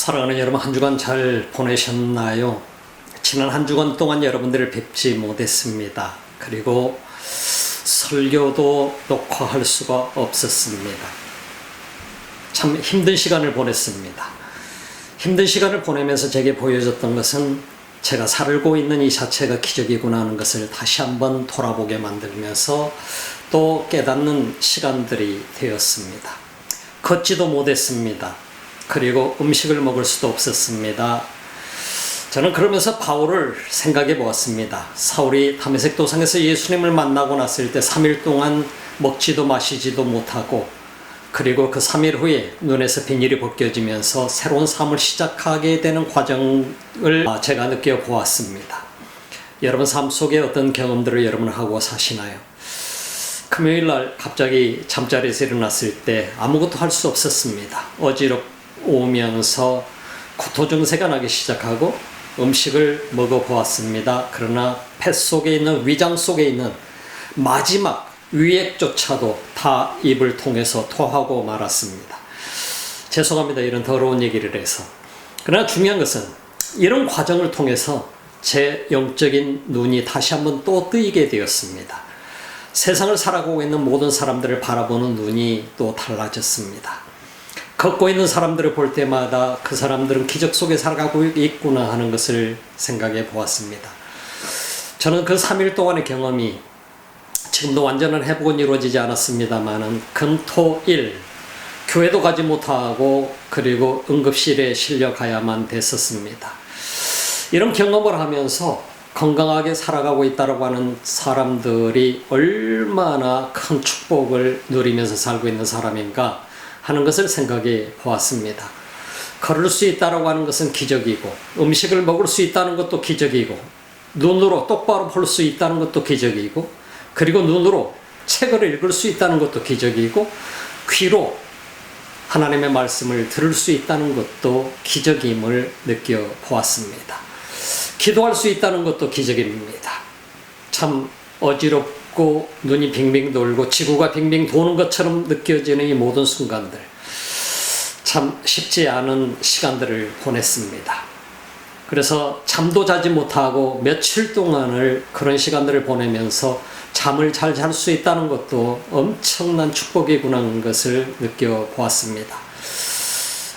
사랑하는 여러분, 한 주간 잘 보내셨나요? 지난 한 주간 동안 여러분들을 뵙지 못했습니다. 그리고 설교도 녹화할 수가 없었습니다. 참 힘든 시간을 보냈습니다. 힘든 시간을 보내면서 제게 보여졌던 것은 제가 살고 있는 이 자체가 기적이구나 하는 것을 다시 한번 돌아보게 만들면서 또 깨닫는 시간들이 되었습니다. 걷지도 못했습니다. 그리고 음식을 먹을 수도 없었습니다. 저는 그러면서 바울을 생각해 보았습니다. 사울이 다메섹 도상에서 예수님을 만나고 났을 때 3일 동안 먹지도 마시지도 못하고, 그리고 그 3일 후에 눈에서 비닐이 벗겨지면서 새로운 삶을 시작하게 되는 과정을 제가 느껴보았습니다. 여러분 삶 속에 어떤 경험들을 여러분 하고 사시나요? 금요일날 갑자기 잠자리에서 일어났을 때 아무것도 할 수 없었습니다. 어지럽으면서 구토 증세가 나기 시작하고 음식을 먹어보았습니다. 그러나 폐 속에 있는, 위장 속에 있는 마지막 위액조차도 다 입을 통해서 토하고 말았습니다. 죄송합니다. 이런 더러운 얘기를 해서. 그러나 중요한 것은 이런 과정을 통해서 제 영적인 눈이 다시 한번 또 뜨이게 되었습니다. 세상을 살아가고 있는 모든 사람들을 바라보는 눈이 또 달라졌습니다. 걷고 있는 사람들을 볼 때마다 그 사람들은 기적 속에 살아가고 있구나 하는 것을 생각해 보았습니다. 저는 그 3일 동안의 경험이 지금도 완전한 회복은 이루어지지 않았습니다만은 금, 토, 일 교회도 가지 못하고 그리고 응급실에 실려 가야만 됐었습니다. 이런 경험을 하면서 건강하게 살아가고 있다고 하는 사람들이 얼마나 큰 축복을 누리면서 살고 있는 사람인가 하는 것을 생각해 보았습니다. 걸을 수 있다고 하는 것은 기적이고, 음식을 먹을 수 있다는 것도 기적이고, 눈으로 똑바로 볼 수 있다는 것도 기적이고, 그리고 눈으로 책을 읽을 수 있다는 것도 기적이고, 귀로 하나님의 말씀을 들을 수 있다는 것도 기적임을 느껴보았습니다. 기도할 수 있다는 것도 기적입니다. 참 어지럽고 눈이 빙빙 돌고 지구가 빙빙 도는 것처럼 느껴지는 이 모든 순간들, 참 쉽지 않은 시간들을 보냈습니다. 그래서 잠도 자지 못하고 며칠 동안을 그런 시간들을 보내면서 잠을 잘 잘 수 있다는 것도 엄청난 축복이구나 하는 것을 느껴보았습니다.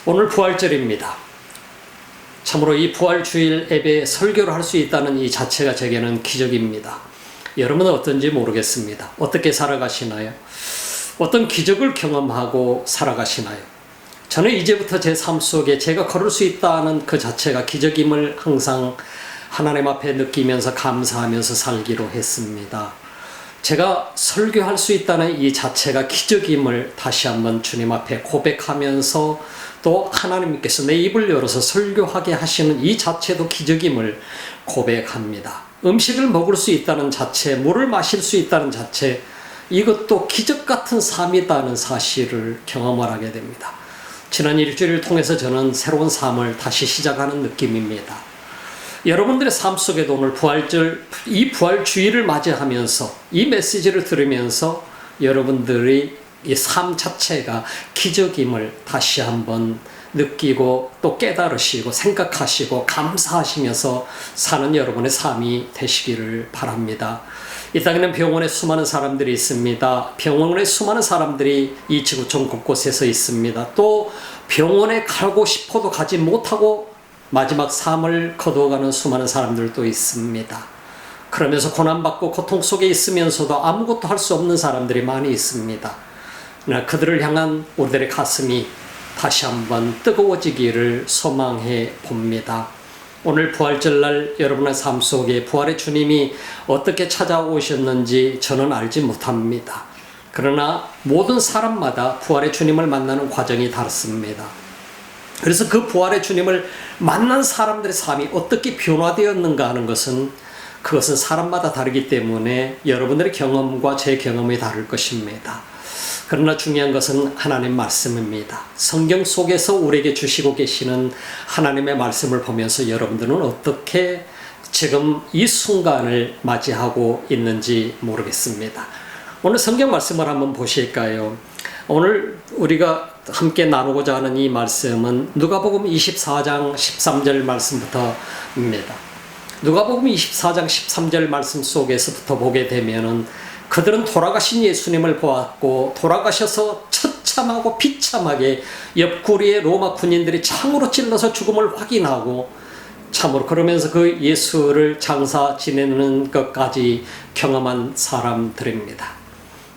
오늘 부활절입니다. 참으로 이 부활주일 예배에 설교를 할 수 있다는 이 자체가 제게는 기적입니다. 여러분은 어떤지 모르겠습니다. 어떻게 살아가시나요? 어떤 기적을 경험하고 살아가시나요? 저는 이제부터 제 삶 속에 제가 걸을 수 있다는 그 자체가 기적임을 항상 하나님 앞에 느끼면서 감사하면서 살기로 했습니다. 제가 설교할 수 있다는 이 자체가 기적임을 다시 한번 주님 앞에 고백하면서 또 하나님께서 내 입을 열어서 설교하게 하시는 이 자체도 기적임을 고백합니다. 음식을 먹을 수 있다는 자체, 물을 마실 수 있다는 자체, 이것도 기적 같은 삶이다는 사실을 경험을 하게 됩니다. 지난 일주일을 통해서 저는 새로운 삶을 다시 시작하는 느낌입니다. 여러분들의 삶 속에도 오늘 부활절, 이 부활주의를 맞이하면서 이 메시지를 들으면서 여러분들이 이 삶 자체가 기적임을 다시 한번 느끼고 또 깨달으시고 생각하시고 감사하시면서 사는 여러분의 삶이 되시기를 바랍니다. 이 땅에는 병원에 수많은 사람들이 있습니다. 병원에 수많은 사람들이 이 지구촌 곳곳에서 있습니다. 또 병원에 가고 싶어도 가지 못하고 마지막 삶을 거두어가는 수많은 사람들도 있습니다. 그러면서 고난받고 고통 속에 있으면서도 아무것도 할 수 없는 사람들이 많이 있습니다. 그들을 향한 우리들의 가슴이 다시 한번 뜨거워지기를 소망해 봅니다. 오늘 부활절날 여러분의 삶 속에 부활의 주님이 어떻게 찾아오셨는지 저는 알지 못합니다. 그러나 모든 사람마다 부활의 주님을 만나는 과정이 다릅니다. 그래서 그 부활의 주님을 만난 사람들의 삶이 어떻게 변화되었는가 하는 것은 그것은 사람마다 다르기 때문에 여러분들의 경험과 제 경험이 다를 것입니다. 그러나 중요한 것은 하나님 말씀입니다. 성경 속에서 우리에게 주시고 계시는 하나님의 말씀을 보면서 여러분들은 어떻게 지금 이 순간을 맞이하고 있는지 모르겠습니다. 오늘 성경 말씀을 한번 보실까요? 오늘 우리가 함께 나누고자 하는 이 말씀은 누가복음 24장 13절 말씀부터입니다. 누가복음 24장 13절 말씀 속에서부터 보게 되면은 그들은 돌아가신 예수님을 보았고 돌아가셔서 처참하고 비참하게 옆구리에 로마 군인들이 창으로 찔러서 죽음을 확인하고 참으로 그러면서 그 예수를 장사 지내는 것까지 경험한 사람들입니다.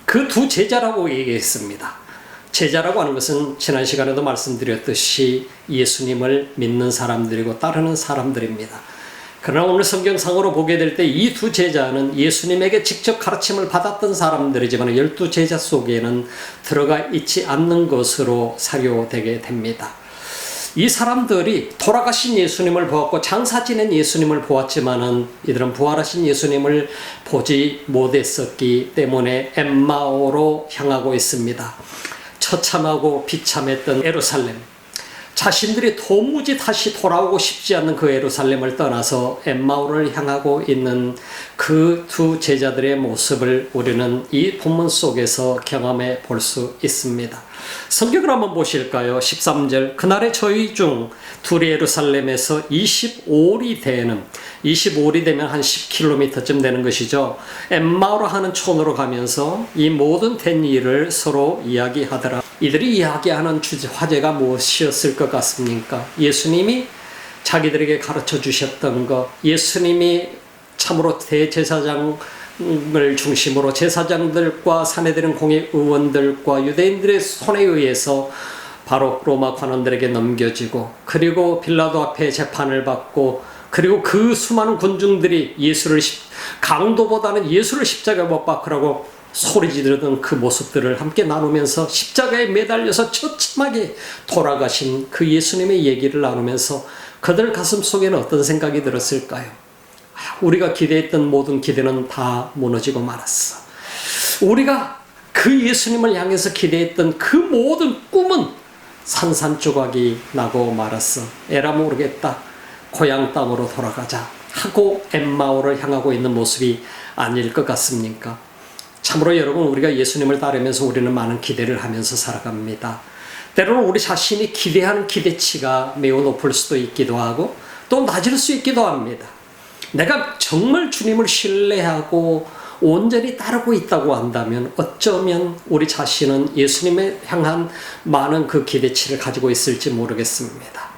그 두 제자라고 얘기했습니다. 제자라고 하는 것은 지난 시간에도 말씀드렸듯이 예수님을 믿는 사람들이고 따르는 사람들입니다. 그러나 오늘 성경상으로 보게 될 때 이 두 제자는 예수님에게 직접 가르침을 받았던 사람들이지만 12제자 속에는 들어가 있지 않는 것으로 사료되게 됩니다. 이 사람들이 돌아가신 예수님을 보았고 장사 지낸 예수님을 보았지만은 이들은 부활하신 예수님을 보지 못했었기 때문에 엠마오로 향하고 있습니다. 처참하고 비참했던 예루살렘, 자신들이 도무지 다시 돌아오고 싶지 않는 그 예루살렘을 떠나서 엠마오를 향하고 있는 그 두 제자들의 모습을 우리는 이 본문 속에서 경험해 볼 수 있습니다. 성경을 한번 보실까요? 13절, 그날에 저희 중 둘이 예루살렘에서 25리 되면 한 10km쯤 되는 것이죠. 엠마오로 하는 촌으로 가면서 이 모든 된 일을 서로 이야기하더라. 이들이 이야기하는 화제가 무엇이었을 것 같습니까? 예수님이 자기들에게 가르쳐 주셨던 것, 예수님이 참으로 대제사장을 중심으로 제사장들과 사내들은 공의 의원들과 유대인들의 손에 의해서 바로 로마 관원들에게 넘겨지고 그리고 빌라도 앞에 재판을 받고 그리고 그 수많은 군중들이 강도보다는 예수를 십자가에 못 박으라고 소리 지르던 그 모습들을 함께 나누면서 십자가에 매달려서 처참하게 돌아가신 그 예수님의 얘기를 나누면서 그들 가슴 속에는 어떤 생각이 들었을까요? 우리가 기대했던 모든 기대는 다 무너지고 말았어. 우리가 그 예수님을 향해서 기대했던 그 모든 꿈은 산산조각이 나고 말았어. 에라 모르겠다. 고향 땅으로 돌아가자 하고 엠마오를 향하고 있는 모습이 아닐 것 같습니까? 참으로 여러분, 우리가 예수님을 따르면서 우리는 많은 기대를 하면서 살아갑니다. 때로는 우리 자신이 기대하는 기대치가 매우 높을 수도 있기도 하고 또 낮을 수 있기도 합니다. 내가 정말 주님을 신뢰하고 온전히 따르고 있다고 한다면 어쩌면 우리 자신은 예수님에 향한 많은 그 기대치를 가지고 있을지 모르겠습니다.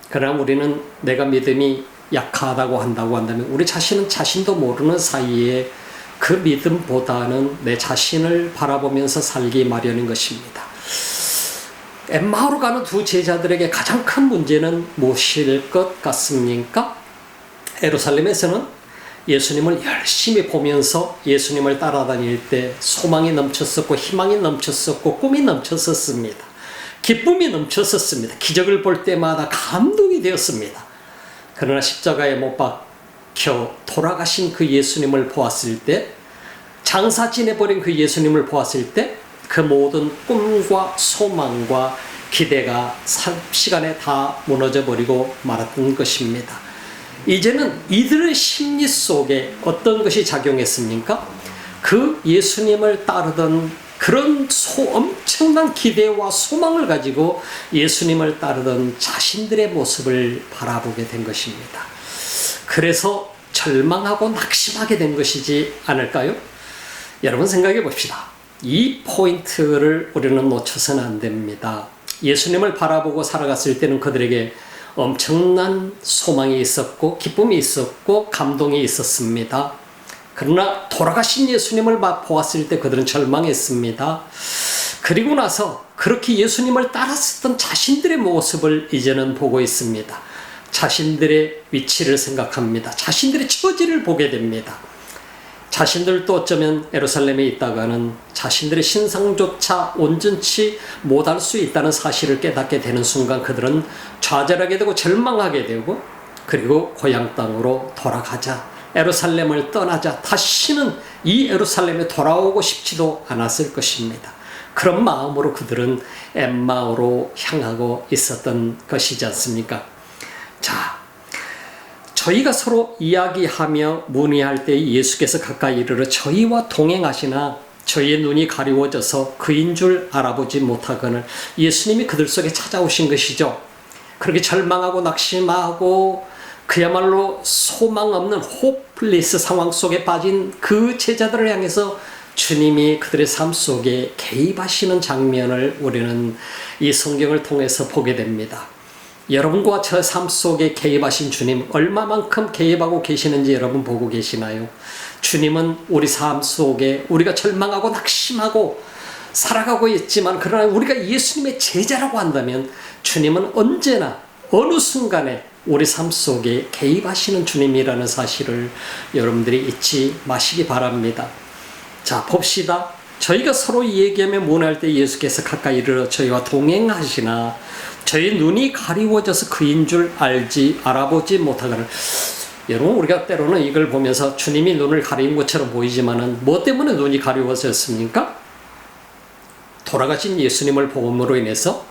그러나 우리는 내가 믿음이 약하다고 한다면 우리 자신은 자신도 모르는 사이에 그 믿음보다는 내 자신을 바라보면서 살기 마련인 것입니다. 엠마오로 가는 두 제자들에게 가장 큰 문제는 무엇일 것 같습니까? 예루살렘에서는 예수님을 열심히 보면서 예수님을 따라다닐 때 소망이 넘쳤었고 희망이 넘쳤었고 꿈이 넘쳤었습니다. 기쁨이 넘쳤었습니다. 기적을 볼 때마다 감동이 되었습니다. 그러나 십자가에 못 박혀 돌아가신 그 예수님을 보았을 때, 장사 지내버린 그 예수님을 보았을 때 그 모든 꿈과 소망과 기대가 시간에 다 무너져 버리고 말았던 것입니다. 이제는 이들의 심리 속에 어떤 것이 작용했습니까? 그 예수님을 따르던 그런 엄청난 기대와 소망을 가지고 예수님을 따르던 자신들의 모습을 바라보게 된 것입니다. 그래서 절망하고 낙심하게 된 것이지 않을까요? 여러분 생각해 봅시다. 이 포인트를 우리는 놓쳐서는 안 됩니다. 예수님을 바라보고 살아갔을 때는 그들에게 엄청난 소망이 있었고 기쁨이 있었고 감동이 있었습니다. 그러나 돌아가신 예수님을 보았을 때 그들은 절망했습니다. 그리고 나서 그렇게 예수님을 따랐었던 자신들의 모습을 이제는 보고 있습니다. 자신들의 위치를 생각합니다. 자신들의 처지를 보게 됩니다. 자신들도 어쩌면 예루살렘에 있다가는 자신들의 신상조차 온전치 못할 수 있다는 사실을 깨닫게 되는 순간 그들은 좌절하게 되고 절망하게 되고 그리고 고향 땅으로 돌아가자, 예루살렘을 떠나자, 다시는 이 예루살렘에 돌아오고 싶지도 않았을 것입니다. 그런 마음으로 그들은 엠마오로 향하고 있었던 것이지 않습니까? 자, 저희가 서로 이야기하며 문의할 때 예수께서 가까이 이르러 저희와 동행하시나 저희의 눈이 가리워져서 그인 줄 알아보지 못하거늘. 예수님이 그들 속에 찾아오신 것이죠. 그렇게 절망하고 낙심하고 그야말로 소망 없는 호플리스 상황 속에 빠진 그 제자들을 향해서 주님이 그들의 삶 속에 개입하시는 장면을 우리는 이 성경을 통해서 보게 됩니다. 여러분과 저 삶 속에 개입하신 주님, 얼마만큼 개입하고 계시는지 여러분 보고 계시나요? 주님은 우리 삶 속에 우리가 절망하고 낙심하고 살아가고 있지만, 그러나 우리가 예수님의 제자라고 한다면 주님은 언제나 어느 순간에 우리 삶 속에 개입하시는 주님이라는 사실을 여러분들이 잊지 마시기 바랍니다. 자, 봅시다. 저희가 서로 얘기하며 문화할 때 예수께서 가까이 이르러 저희와 동행하시나 저희 눈이 가리워져서 그인 줄 알아보지 못하거늘. 여러분, 우리가 때로는 이걸 보면서 주님이 눈을 가린 것처럼 보이지만은 뭐 때문에 눈이 가리워졌습니까? 돌아가신 예수님을 복음으로 인해서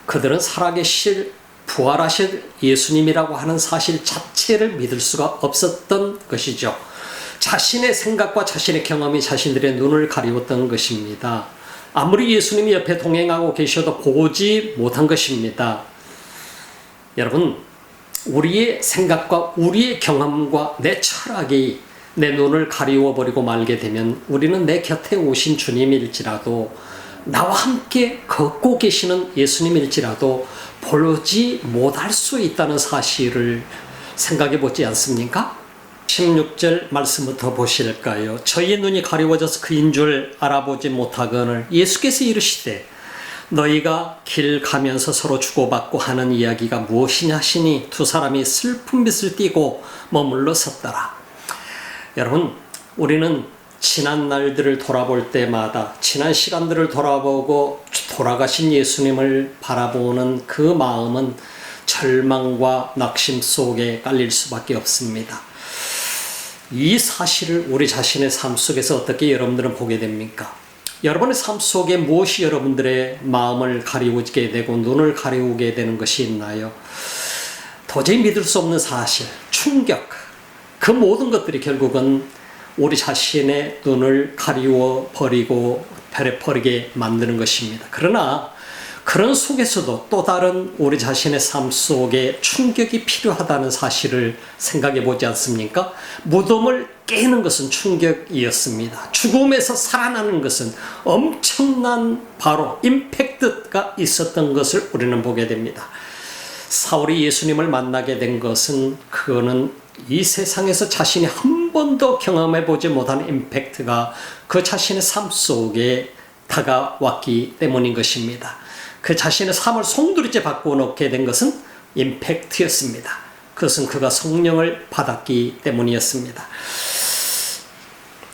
그들은 살아계실 부활하실 예수님이라고 하는 사실 자체를 믿을 수가 없었던 것이죠. 자신의 생각과 자신의 경험이 자신들의 눈을 가리웠던 것입니다. 아무리 예수님이 옆에 동행하고 계셔도 보지 못한 것입니다. 여러분, 우리의 생각과 우리의 경험과 내 철학이 내 눈을 가리워버리고 말게 되면 우리는 내 곁에 오신 주님일지라도, 나와 함께 걷고 계시는 예수님일지라도 보지 못할 수 있다는 사실을 생각해 보지 않습니까? 16절 말씀부터 보실까요? 저희의 눈이 가리워져서 그인 줄 알아보지 못하거늘. 예수께서 이르시되 너희가 길 가면서 서로 주고받고 하는 이야기가 무엇이냐 하시니 두 사람이 슬픈 빛을 띠고 머물러 섰더라. 여러분, 우리는 지난 날들을 돌아볼 때마다, 지난 시간들을 돌아보고 돌아가신 예수님을 바라보는 그 마음은 절망과 낙심 속에 깔릴 수밖에 없습니다. 이 사실을 우리 자신의 삶 속에서 어떻게 여러분들은 보게 됩니까? 여러분의 삶 속에 무엇이 여러분들의 마음을 가리우게 되고 눈을 가리우게 되는 것이 있나요? 도저히 믿을 수 없는 사실, 충격, 그 모든 것들이 결국은 우리 자신의 눈을 가리워 버리고 버리게 만드는 것입니다. 그러나 그런 속에서도 또 다른 우리 자신의 삶 속에 충격이 필요하다는 사실을 생각해 보지 않습니까? 무덤을 깨는 것은 충격이었습니다. 죽음에서 살아나는 것은 엄청난 바로 임팩트가 있었던 것을 우리는 보게 됩니다. 사울이 예수님을 만나게 된 것은, 그거는 이 세상에서 자신이 한 번도 경험해 보지 못한 임팩트가 그 자신의 삶 속에 다가왔기 때문인 것입니다. 그 자신의 삶을 송두리째 바꿔놓게 된 것은 임팩트였습니다. 그것은 그가 성령을 받았기 때문이었습니다.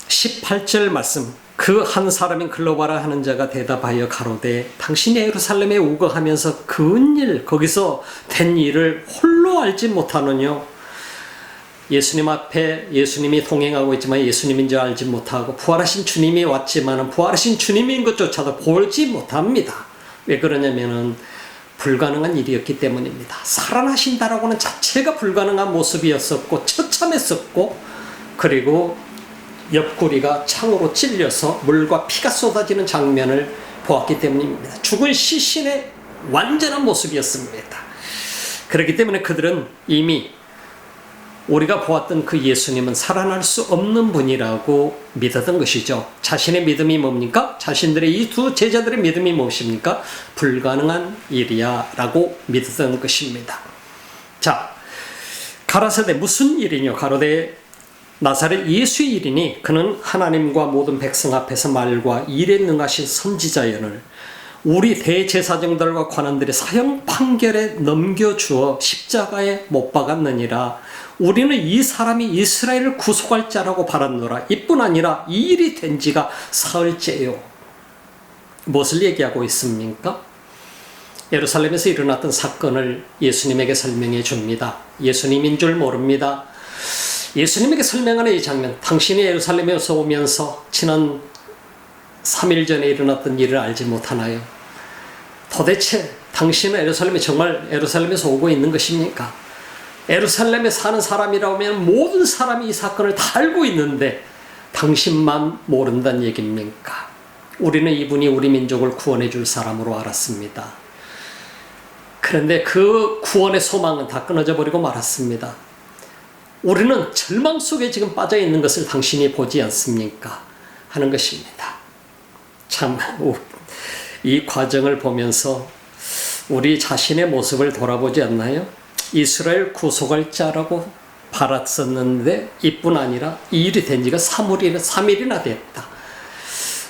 18절 말씀, 그 한 사람인 글로바라 하는 자가 대답하여 가로되 당신이 예루살렘에 우거하면서 그은일 거기서 된 일을 홀로 알지 못하느뇨. 예수님 앞에 예수님이 동행하고 있지만 예수님인 줄 알지 못하고, 부활하신 주님이 왔지만 부활하신 주님인 것조차도 보지 못합니다. 왜 그러냐면은 불가능한 일이었기 때문입니다. 살아나신다라고는 자체가 불가능한 모습이었었고 처참했었고, 그리고 옆구리가 창으로 찔려서 물과 피가 쏟아지는 장면을 보았기 때문입니다. 죽은 시신의 완전한 모습이었습니다. 그렇기 때문에 그들은 이미 우리가 보았던 그 예수님은 살아날 수 없는 분이라고 믿었던 것이죠. 자신의 믿음이 뭡니까? 자신들의 이 두 제자들의 믿음이 무엇입니까? 불가능한 일이야 라고 믿었던 것입니다. 자, 가라사대 무슨 일이뇨? 가로되 나사렛 예수의 일이니 그는 하나님과 모든 백성 앞에서 말과 일에 능하신 선지자연을 우리 대제사장들과 관원들의 사형 판결에 넘겨주어 십자가에 못 박았느니라. 우리는 이 사람이 이스라엘을 구속할 자라고 바랐노라. 이뿐 아니라 이 일이 된 지가 사흘째요. 무엇을 얘기하고 있습니까? 예루살렘에서 일어났던 사건을 예수님에게 설명해 줍니다. 예수님인 줄 모릅니다. 예수님에게 설명하는 이 장면, 당신이 예루살렘에서 오면서 지난 3일 전에 일어났던 일을 알지 못하나요? 도대체 당신은 예루살렘에 정말 예루살렘에서 오고 있는 것입니까? 예루살렘에 사는 사람이라고 하면 모든 사람이 이 사건을 다 알고 있는데 당신만 모른다는 얘기입니까? 우리는 이분이 우리 민족을 구원해 줄 사람으로 알았습니다. 그런데 그 구원의 소망은 다 끊어져 버리고 말았습니다. 우리는 절망 속에 지금 빠져 있는 것을 당신이 보지 않습니까? 하는 것입니다. 참, 이 과정을 보면서 우리 자신의 모습을 돌아보지 않나요? 이스라엘 구속할 자라고 바랐었는데 이뿐 아니라 이 일이 된 지가 3일이나 됐다.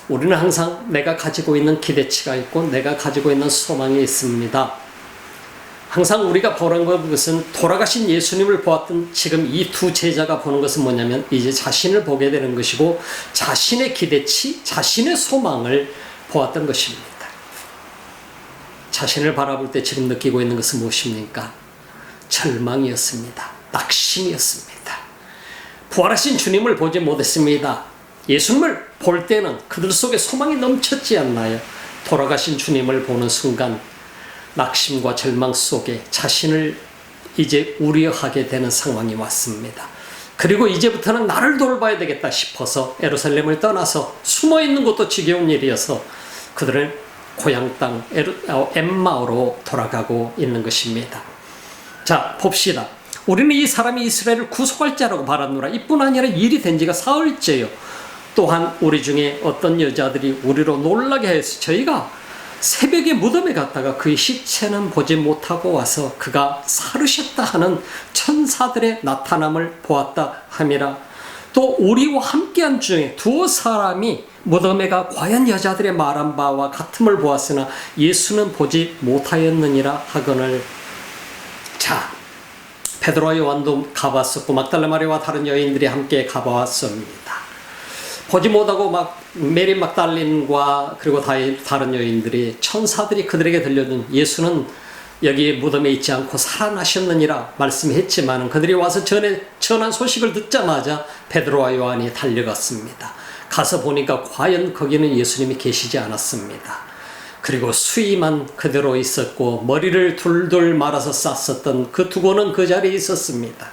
우리는 항상 내가 가지고 있는 기대치가 있고 내가 가지고 있는 소망이 있습니다. 항상 우리가 보는 것은 돌아가신 예수님을 보았던 지금 이 두 제자가 보는 것은 뭐냐면 이제 자신을 보게 되는 것이고 자신의 기대치, 자신의 소망을 보았던 것입니다. 자신을 바라볼 때 지금 느끼고 있는 것은 무엇입니까? 절망이었습니다. 낙심이었습니다. 부활하신 주님을 보지 못했습니다. 예수님을 볼 때는 그들 속에 소망이 넘쳤지 않나요? 돌아가신 주님을 보는 순간 낙심과 절망 속에 자신을 이제 우려하게 되는 상황이 왔습니다. 그리고 이제부터는 나를 돌봐야 되겠다 싶어서 예루살렘을 떠나서 숨어있는 것도 지겨운 일이어서 그들은 고향 땅 엠마오로 돌아가고 있는 것입니다. 자, 봅시다. 우리는 이 사람이 이스라엘을 구속할 자라고 바라노라. 이뿐 아니라 일이 된 지가 사흘째요. 또한 우리 중에 어떤 여자들이 우리로 놀라게 해서 저희가 새벽에 무덤에 갔다가 그의 시체는 보지 못하고 와서 그가 살으셨다 하는 천사들의 나타남을 보았다 함이라. 또 우리와 함께한 중에 두어 사람이 무덤에 가 과연 여자들의 말한 바와 같음을 보았으나 예수는 보지 못하였느니라 하거늘. 자, 베드로와 요한도 가봤었고 막달라 마리아와 다른 여인들이 함께 가봤습니다. 보지 못하고 메리 막달린과 그리고 다른 여인들이 천사들이 그들에게 들려준 예수는 여기 무덤에 있지 않고 살아나셨느니라 말씀했지만 그들이 와서 전한 소식을 듣자마자 베드로와 요한이 달려갔습니다. 가서 보니까 과연 거기는 예수님이 계시지 않았습니다. 그리고 수의만 그대로 있었고 머리를 둘둘 말아서 쌌었던 그 두고는 그 자리에 있었습니다.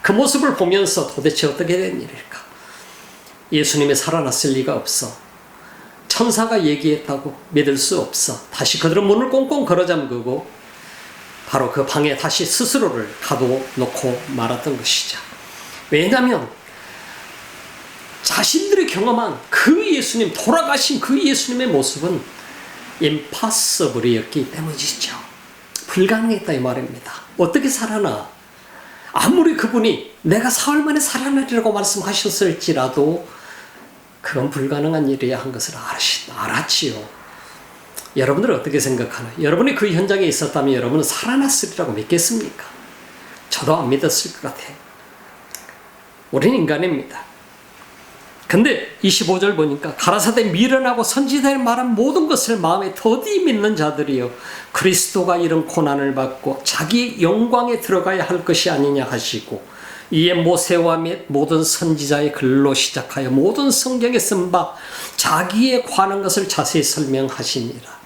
그 모습을 보면서 도대체 어떻게 된 일일까? 예수님이 살아났을 리가 없어. 천사가 얘기했다고 믿을 수 없어. 다시 그들은 문을 꽁꽁 걸어 잠그고 바로 그 방에 다시 스스로를 가둬놓고 말았던 것이죠. 왜냐하면 자신들이 경험한 그 예수님, 돌아가신 그 예수님의 모습은 impossible이었기 때문이죠. 불가능했다 이 말입니다. 어떻게 살아나? 아무리 그분이 내가 사흘 만에 살아나리라고 말씀하셨을지라도 그건 불가능한 일이야 한 것을 알았지요. 여러분들은 어떻게 생각하나요? 여러분이 그 현장에 있었다면 여러분은 살아났으리라고 믿겠습니까? 저도 안 믿었을 것 같아요. 우리는 인간입니다. 근데 25절 보니까 가라사대 미련하고 선지자의 말한 모든 것을 마음에 더디 믿는 자들이요 그리스도가 이런 고난을 받고 자기 영광에 들어가야 할 것이 아니냐 하시고 이에 모세와 및 모든 선지자의 글로 시작하여 모든 성경에 쓴 바 자기에 관한 것을 자세히 설명하시니라.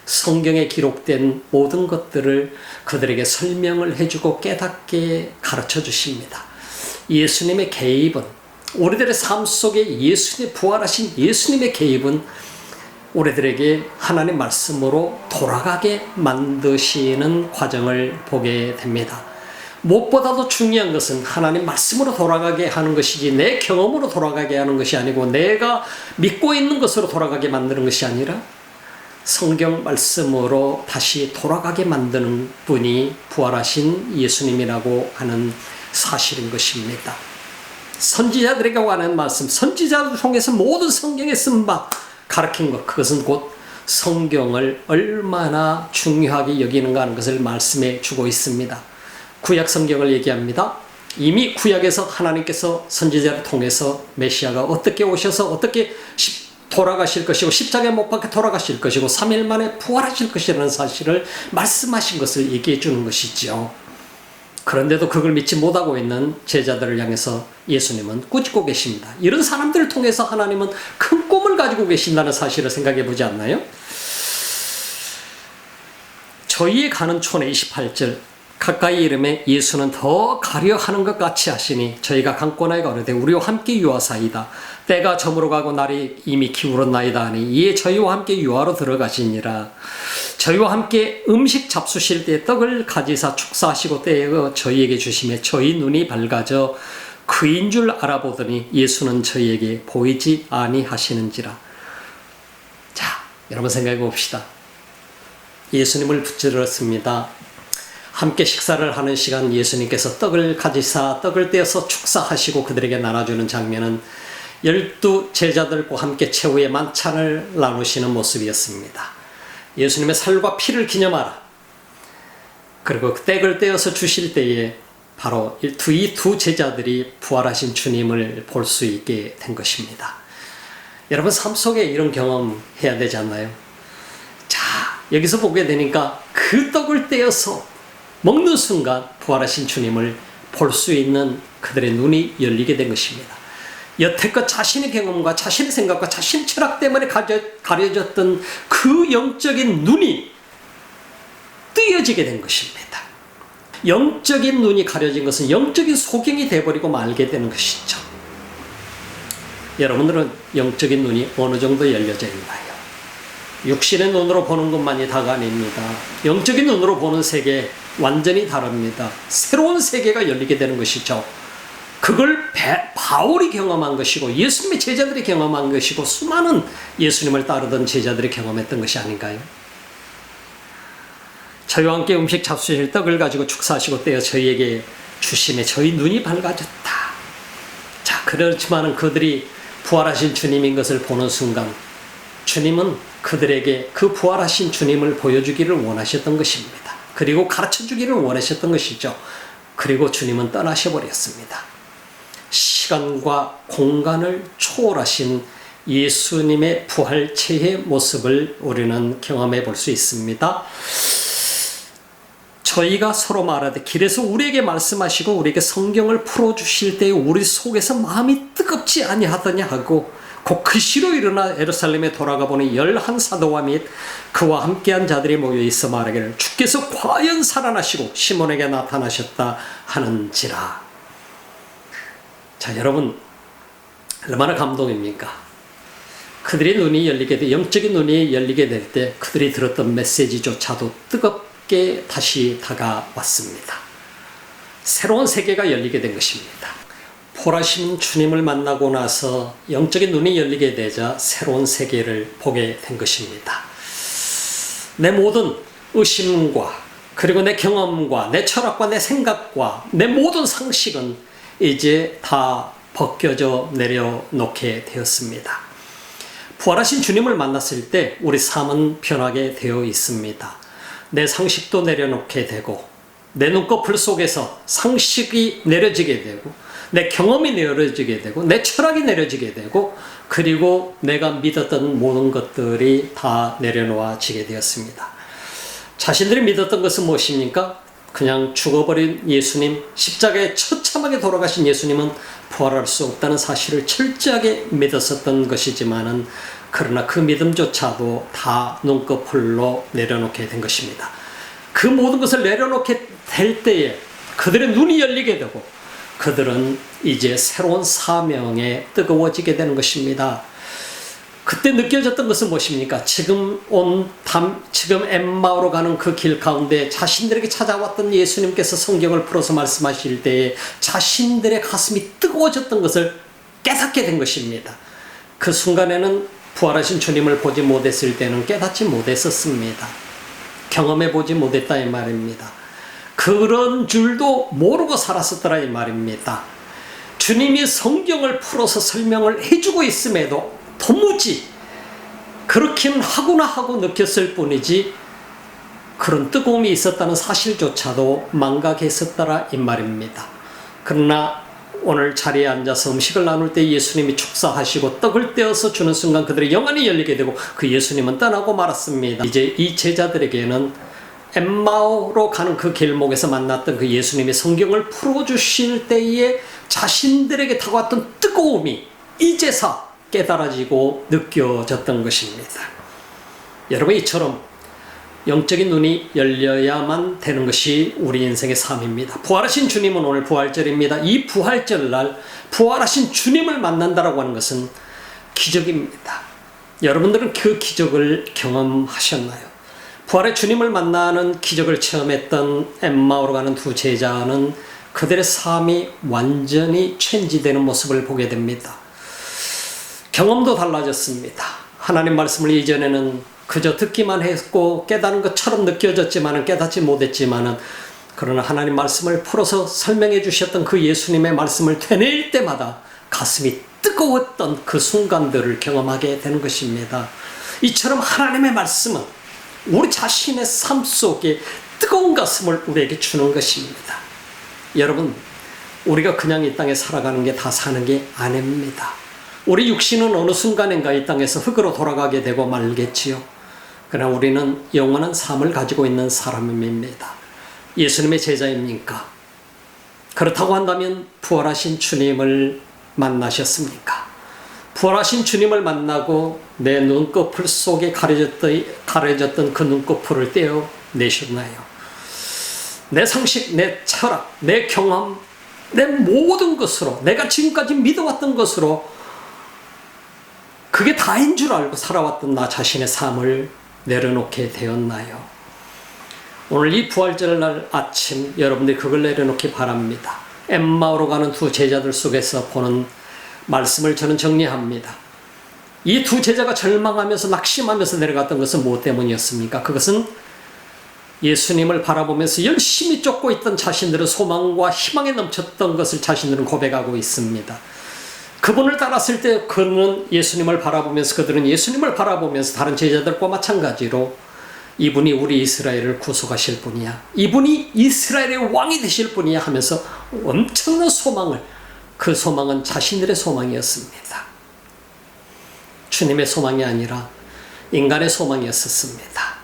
성경에 기록된 모든 것들을 그들에게 설명을 해주고 깨닫게 가르쳐 주십니다. 예수님의 개입은 우리들의 삶 속에 예수님 부활하신 예수님의 개입은 우리들에게 하나님의 말씀으로 돌아가게 만드시는 과정을 보게 됩니다. 무엇보다도 중요한 것은 하나님 말씀으로 돌아가게 하는 것이지 내 경험으로 돌아가게 하는 것이 아니고 내가 믿고 있는 것으로 돌아가게 만드는 것이 아니라 성경 말씀으로 다시 돌아가게 만드는 분이 부활하신 예수님이라고 하는 사실인 것입니다. 선지자들에게 관한 말씀, 선지자를 통해서 모든 성경에 쓴 바 가르친 것, 그것은 곧 성경을 얼마나 중요하게 여기는가 하는 것을 말씀해 주고 있습니다. 구약 성경을 얘기합니다. 이미 구약에서 하나님께서 선지자를 통해서 메시아가 어떻게 오셔서 어떻게 돌아가실 것이고 십자가에 못 박혀 돌아가실 것이고 3일 만에 부활하실 것이라는 사실을 말씀하신 것을 얘기해 주는 것이죠. 그런데도 그걸 믿지 못하고 있는 제자들을 향해서 예수님은 꾸짖고 계십니다. 이런 사람들을 통해서 하나님은 큰 꿈을 가지고 계신다는 사실을 생각해 보지 않나요? 저희의 가는 촌에 28절 가까이 이름에 예수는 더 가려 하는 것 같이 하시니 저희가 강권하여 가로되 우리와 함께 유하사이다. 때가 저물어 가고 날이 이미 기울었나이다 하니 이에 저희와 함께 유하로 들어가시니라. 저희와 함께 음식 잡수실 때 떡을 가지사 축사하시고 떼어 저희에게 주시매 저희 눈이 밝아져 그인 줄 알아보더니 예수는 저희에게 보이지 아니하시는지라. 자, 여러분 생각해 봅시다. 예수님을 붙들었습니다. 함께 식사를 하는 시간 예수님께서 떡을 가지사 떡을 떼어서 축사하시고 그들에게 나눠주는 장면은 12 제자들과 함께 최후의 만찬을 나누시는 모습이었습니다. 예수님의 살과 피를 기념하라. 그리고 그 떡을 떼어서 주실 때에 바로 이 두 제자들이 부활하신 주님을 볼 수 있게 된 것입니다. 여러분 삶 속에 이런 경험 해야 되지 않나요? 자, 여기서 보게 되니까 그 떡을 떼어서 먹는 순간 부활하신 주님을 볼 수 있는 그들의 눈이 열리게 된 것입니다. 여태껏 자신의 경험과 자신의 생각과 자신의 철학 때문에 가려졌던 그 영적인 눈이 뜨여지게 된 것입니다. 영적인 눈이 가려진 것은 영적인 소경이 되어버리고 말게 되는 것이죠. 여러분들은 영적인 눈이 어느 정도 열려져 있나요? 육신의 눈으로 보는 것만이 다가 아닙니다. 영적인 눈으로 보는 세계 완전히 다릅니다. 새로운 세계가 열리게 되는 것이죠. 그걸 바울이 경험한 것이고 예수님의 제자들이 경험한 것이고 수많은 예수님을 따르던 제자들이 경험했던 것이 아닌가요? 저희와 함께 음식 잡수실 떡을 가지고 축사하시고 떼어 저희에게 주심에 저희 눈이 밝아졌다. 자, 그렇지만은 그들이 부활하신 주님인 것을 보는 순간 주님은 그들에게 그 부활하신 주님을 보여주기를 원하셨던 것입니다. 그리고 가르쳐주기를 원하셨던 것이죠. 그리고 주님은 떠나셔버렸습니다. 시간과 공간을 초월하신 예수님의 부활체의 모습을 우리는 경험해 볼 수 있습니다. 저희가 서로 말하되 길에서 우리에게 말씀하시고 우리에게 성경을 풀어주실 때 우리 속에서 마음이 뜨겁지 아니하더냐 하고 곧 그 시로 일어나 예루살렘에 돌아가 보니 11사도와 및 그와 함께한 자들이 모여 있어 말하기를 주께서 과연 살아나시고 시몬에게 나타나셨다 하는지라. 자, 여러분 얼마나 감동입니까? 그들의 눈이 열리게 돼 영적인 눈이 열리게 될 때 그들이 들었던 메시지조차도 뜨겁게 다시 다가왔습니다. 새로운 세계가 열리게 된 것입니다. 부활하신 주님을 만나고 나서 영적인 눈이 열리게 되자 새로운 세계를 보게 된 것입니다. 내 모든 의심과 그리고 내 경험과 내 철학과 내 생각과 내 모든 상식은 이제 다 벗겨져 내려놓게 되었습니다. 부활하신 주님을 만났을 때 우리 삶은 변하게 되어 있습니다. 내 상식도 내려놓게 되고 내 눈꺼풀 속에서 상식이 내려지게 되고 내 경험이 내려지게 되고 내 철학이 내려지게 되고 그리고 내가 믿었던 모든 것들이 다 내려놓아지게 되었습니다. 자신들이 믿었던 것은 무엇입니까? 그냥 죽어버린 예수님, 십자가에 처참하게 돌아가신 예수님은 부활할 수 없다는 사실을 철저하게 믿었었던 것이지만은 그러나 그 믿음조차도 다 눈꺼풀로 내려놓게 된 것입니다. 그 모든 것을 내려놓게 될 때에 그들의 눈이 열리게 되고 그들은 이제 새로운 사명에 뜨거워지게 되는 것입니다. 그때 느껴졌던 것은 무엇입니까? 지금 엠마오로 가는 그 길 가운데 자신들에게 찾아왔던 예수님께서 성경을 풀어서 말씀하실 때에 자신들의 가슴이 뜨거워졌던 것을 깨닫게 된 것입니다. 그 순간에는 부활하신 주님을 보지 못했을 때는 깨닫지 못했었습니다. 경험해 보지 못했다 이 말입니다. 그런 줄도 모르고 살았었더라 이 말입니다. 주님이 성경을 풀어서 설명을 해주고 있음에도 도무지 그렇긴 하구나 하고 느꼈을 뿐이지 그런 뜨거움이 있었다는 사실조차도 망각했었더라 이 말입니다. 그러나 오늘 자리에 앉아서 음식을 나눌 때 예수님이 축사하시고 떡을 떼어서 주는 순간 그들의 영안이 열리게 되고 그 예수님은 떠나고 말았습니다. 이제 이 제자들에게는 엠마오로 가는 그 길목에서 만났던 그 예수님이 성경을 풀어주실 때에 자신들에게 다가왔던 뜨거움이 이제서 깨달아지고 느껴졌던 것입니다. 여러분 이처럼 영적인 눈이 열려야만 되는 것이 우리 인생의 삶입니다. 부활하신 주님은 오늘 부활절입니다. 이 부활절날 부활하신 주님을 만난다라고 하는 것은 기적입니다. 여러분들은 그 기적을 경험하셨나요? 부활의 주님을 만나는 기적을 체험했던 엠마오로 가는 두 제자는 그들의 삶이 완전히 체인지되는 모습을 보게 됩니다. 경험도 달라졌습니다. 하나님 말씀을 이전에는 그저 듣기만 했고 깨닫는 것처럼 느껴졌지만은 깨닫지 못했지만은 그러나 하나님 말씀을 풀어서 설명해 주셨던 그 예수님의 말씀을 되뇌일 때마다 가슴이 뜨거웠던 그 순간들을 경험하게 되는 것입니다. 이처럼 하나님의 말씀은 우리 자신의 삶 속에 뜨거운 가슴을 우리에게 주는 것입니다. 여러분, 우리가 그냥 이 땅에 살아가는 게 다 사는 게 아닙니다. 우리 육신은 어느 순간인가 이 땅에서 흙으로 돌아가게 되고 말겠지요. 그러나 우리는 영원한 삶을 가지고 있는 사람입니다. 예수님의 제자입니까? 그렇다고 한다면 부활하신 주님을 만나셨습니까? 부활하신 주님을 만나고 내 눈꺼풀 속에 가려졌던 그 눈꺼풀을 떼어내셨나요? 내 상식, 내 철학, 내 경험, 내 모든 것으로 내가 지금까지 믿어왔던 것으로 그게 다인 줄 알고 살아왔던 나 자신의 삶을 내려놓게 되었나요? 오늘 이 부활절날 아침 여러분들이 그걸 내려놓기 바랍니다. 엠마오로 가는 두 제자들 속에서 보는 말씀을 저는 정리합니다. 이 두 제자가 절망하면서 낙심하면서 내려갔던 것은 무엇 때문이었습니까? 그것은 예수님을 바라보면서 열심히 쫓고 있던 자신들은 소망과 희망에 넘쳤던 것을 자신들은 고백하고 있습니다. 그분을 따랐을 때 그는 예수님을 바라보면서 그들은 예수님을 바라보면서 다른 제자들과 마찬가지로 이분이 우리 이스라엘을 구속하실 분이야, 이분이 이스라엘의 왕이 되실 분이야 하면서 엄청난 소망을, 그 소망은 자신들의 소망이었습니다. 주님의 소망이 아니라 인간의 소망이었습니다.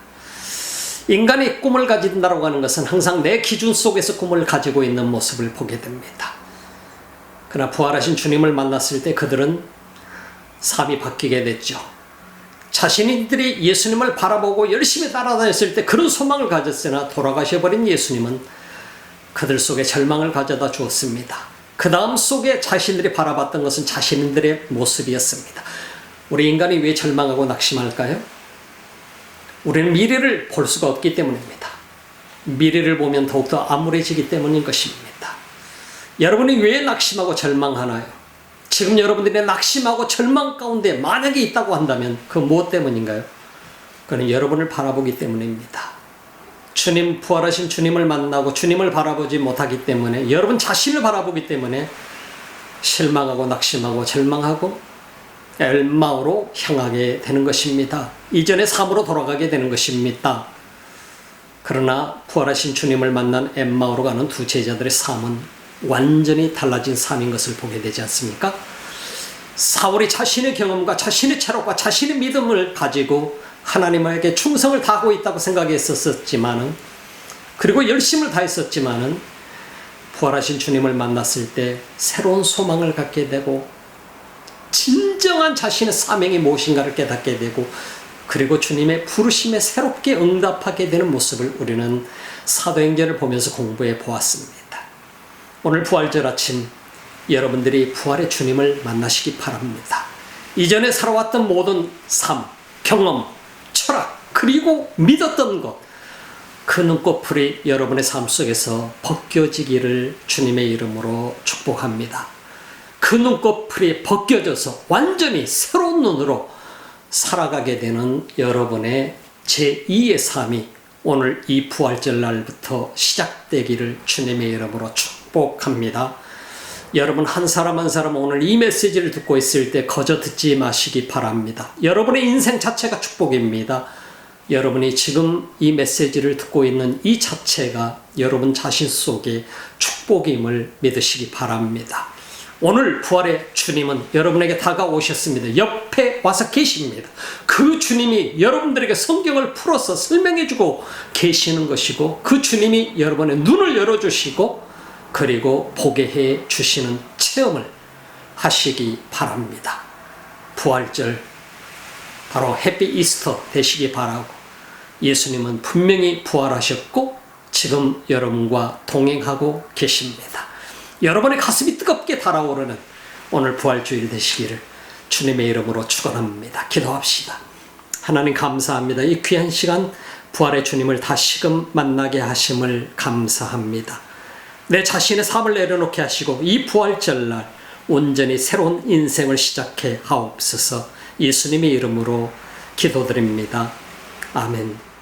인간이 꿈을 가진다고 하는 것은 항상 내 기준 속에서 꿈을 가지고 있는 모습을 보게 됩니다. 그러나 부활하신 주님을 만났을 때 그들은 삶이 바뀌게 됐죠. 자신들이 예수님을 바라보고 열심히 따라다녔을 때 그런 소망을 가졌으나 돌아가셔버린 예수님은 그들 속에 절망을 가져다 주었습니다. 그 다음 속에 자신들이 바라봤던 것은 자신들의 모습이었습니다. 우리 인간이 왜 절망하고 낙심할까요? 우리는 미래를 볼 수가 없기 때문입니다. 미래를 보면 더욱더 암울해지기 때문인 것입니다. 여러분이 왜 낙심하고 절망하나요? 지금 여러분들이 낙심하고 절망 가운데 만약에 있다고 한다면 그 무엇 때문인가요? 그는 여러분을 바라보기 때문입니다. 주님, 부활하신 주님을 만나고 주님을 바라보지 못하기 때문에, 여러분 자신을 바라보기 때문에 실망하고 낙심하고 절망하고 엠마오로 향하게 되는 것입니다. 이전의 삶으로 돌아가게 되는 것입니다. 그러나 부활하신 주님을 만난 엠마오로 가는 두 제자들의 삶은 완전히 달라진 삶인 것을 보게 되지 않습니까? 사울이 자신의 경험과 자신의 체력과 자신의 믿음을 가지고 하나님에게 충성을 다하고 있다고 생각했었지만은, 그리고 열심을 다했었지만은 부활하신 주님을 만났을 때 새로운 소망을 갖게 되고 진정한 자신의 사명이 무엇인가를 깨닫게 되고, 그리고 주님의 부르심에 새롭게 응답하게 되는 모습을 우리는 사도행전을 보면서 공부해 보았습니다. 오늘 부활절 아침 여러분들이 부활의 주님을 만나시기 바랍니다. 이전에 살아왔던 모든 삶, 경험, 철학, 그리고 믿었던 것, 그 눈꺼풀이 여러분의 삶 속에서 벗겨지기를 주님의 이름으로 축복합니다. 그 눈꺼풀이 벗겨져서 완전히 새로운 눈으로 살아가게 되는 여러분의 제2의 삶이 오늘 이 부활절 날부터 시작되기를 주님의 이름으로 축복합니다. 여러분 한 사람 한 사람 오늘 이 메시지를 듣고 있을 때 거저 듣지 마시기 바랍니다. 여러분의 인생 자체가 축복입니다. 여러분이 지금 이 메시지를 듣고 있는 이 자체가 여러분 자신 속에 축복임을 믿으시기 바랍니다. 오늘 부활의 주님은 여러분에게 다가오셨습니다. 옆에 와서 계십니다. 그 주님이 여러분들에게 성경을 풀어서 설명해주고 계시는 것이고, 그 주님이 여러분의 눈을 열어주시고 그리고 보게 해 주시는 체험을 하시기 바랍니다. 부활절 바로 해피 이스터 되시기 바라고, 예수님은 분명히 부활하셨고 지금 여러분과 동행하고 계십니다. 여러분의 가슴이 뜨겁게 달아오르는 오늘 부활주일 되시기를 주님의 이름으로 축원합니다. 기도합시다. 하나님 감사합니다. 이 귀한 시간 부활의 주님을 다시금 만나게 하심을 감사합니다. 내 자신의 삶을 내려놓게 하시고 이 부활절날 온전히 새로운 인생을 시작해 하옵소서. 예수님의 이름으로 기도드립니다. 아멘.